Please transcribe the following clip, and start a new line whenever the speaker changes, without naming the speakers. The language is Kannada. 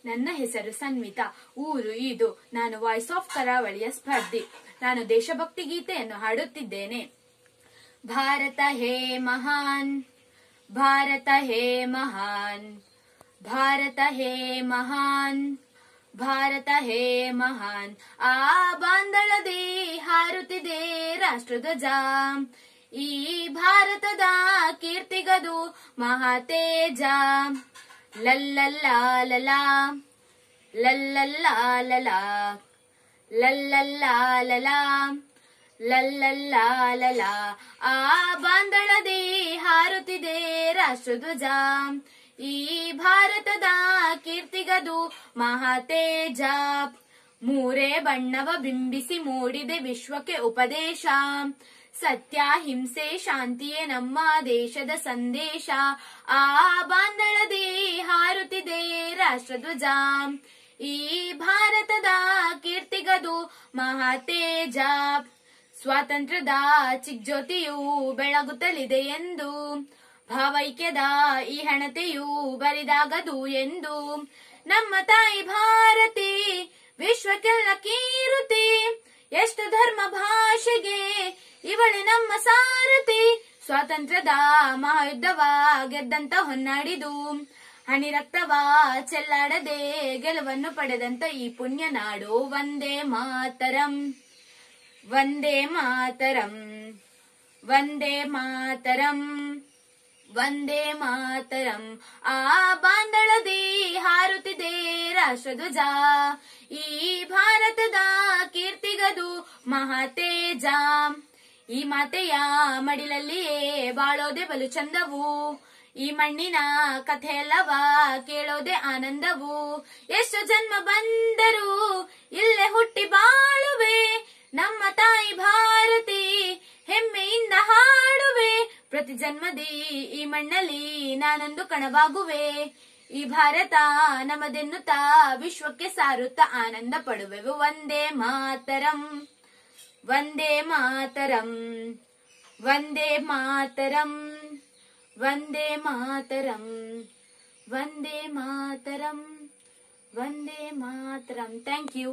ನನ್ನ ಹೆಸರು ಸನ್ವಿತಾ. ಊರು ಇದು. ನಾನು ವಾಯ್ಸ್ ಆಫ್ ಕರಾವಳಿಯ ಸ್ಪರ್ಧಿ. ನಾನು ದೇಶಭಕ್ತಿ ಗೀತೆಯನ್ನು ಹಾಡುತ್ತಿದ್ದೇನೆ. ಭಾರತ ಹೇ ಮಹಾನ್, ಭಾರತ ಹೇ ಮಹಾನ್, ಭಾರತ ಹೇ ಮಹಾನ್, ಭಾರತ ಹೇ ಮಹಾನ್. ಆ ಬಾಂದಳದೆ ಹಾರುತ್ತಿದೆ ರಾಷ್ಟ್ರಧ್ವಜ. ಈ ಭಾರತದ ಕೀರ್ತಿಗದು ಮಹಾತೇಜ. ಲಲ್ಲಲ್ಲಾಲಲಾ, ಲಲ್ಲಲ್ಲಾಲಲಾ, ಲಲ್ಲಲ್ಲಾಲಲಾ, ಲಲ್ಲಲ್ಲಾಲಲಾ. ಆ ಬಾಂದಳದೆ ಹಾರುತ್ತಿದೆ ರಾಷ್ಟ್ರಧ್ವಜ. ಈ ಭಾರತದ ಕೀರ್ತಿಗದು ಮಹಾತೇಜ. ಮೂರೇ ಬಣ್ಣವ ಬಿಂಬಿಸಿ ಮೂಡಿದೆ ವಿಶ್ವಕ್ಕೆ ಉಪದೇಶ. ಸತ್ಯ, ಹಿಂಸೆ, ಶಾಂತಿಯೇ ನಮ್ಮ ದೇಶದ ಸಂದೇಶ. ಆ ಬಾಂದಳದೆ ಹಾರುತ್ತಿದೆ ರಾಷ್ಟ್ರಧ್ವಜ. ಈ ಭಾರತದ ಕೀರ್ತಿಗದು ಮಹಾತೇಜ. ಸ್ವಾತಂತ್ರ್ಯದ ಚಿಜ್ಯೋತಿಯು ಬೆಳಗುತ್ತಲಿದೆ ಎಂದು, ಭಾವೈಕ್ಯದ ಈ ಹಣತೆಯು ಬರಿದಾಗದು ಎಂದು. ನಮ್ಮ ತಾಯಿ ಭಾರತಿ ವಿಶ್ವಕ್ಕೆಲ್ಲ ಕೀರುತಿ. ಎಷ್ಟು ಧರ್ಮ ಭಾಷೆಗೆ ಇವಳೆ ನಮ್ಮ ಸಾರಥಿ. ಸ್ವಾತಂತ್ರ್ಯದ ಮಹಾಯುದ್ಧವ ಗೆದ್ದಂತ ಹೊನ್ನಾಡಿದು, ಹನಿ ರಕ್ತವ ಚೆಲ್ಲಾಡದೆ ಗೆಲುವನ್ನು ಪಡೆದಂತ ಈ ಪುಣ್ಯ ನಾಡು. ವಂದೇ ಮಾತರಂ, ವಂದೇ ಮಾತರಂ, ವಂದೇ ಮಾತರಂ, ವಂದೇ ಮಾತರಂ. ಆ ಬಾಂದಳದೆ ಹಾರುತ್ತಿದೆ ರಾಷ್ಟ್ರಧ್ವಜ. ಈ ಭಾರತದ ಕೀರ್ತಿಗದು ಮಹಾತೇಜ. ಈ ಮಾತೆಯ ಮಡಿಲಲ್ಲಿಯೇ ಬಾಳೋದೆ ಬಲು ಚಂದವು. ಈ ಮಣ್ಣಿನ ಕಥೆಯಲ್ಲವ ಕೇಳೋದೆ ಆನಂದವು. ಎಷ್ಟು ಜನ್ಮ ಬಂದರೂ ಇಲ್ಲೇ ಹುಟ್ಟಿ ಬಾಳುವೆ. ನಮ್ಮ ತಾಯಿ ಭಾರತಿ ಹೆಮ್ಮೆಯಿಂದ ಹಾಡುವೆ. ಪ್ರತಿ ಜನ್ಮದಿ ಈ ಮಣ್ಣಲ್ಲಿ ನಾನೊಂದು ಕಣವಾಗುವೆ. ಈ ಭಾರತ ನಮದೆನ್ನುತ್ತಾ ವಿಶ್ವಕ್ಕೆ ಸಾರುತ್ತಾ ಆನಂದ ಪಡುವೆವು. ವಂದೇ ಮಾತರಂ, ವಂದೇ ಮಾತರಂ, ವಂದೇ ಮಾತರಂ, ವಂದೇ ಮಾತರಂ, ವಂದೇ ಮಾತರಂ, ವಂದೇ ಮಾತರಂ. Thank you.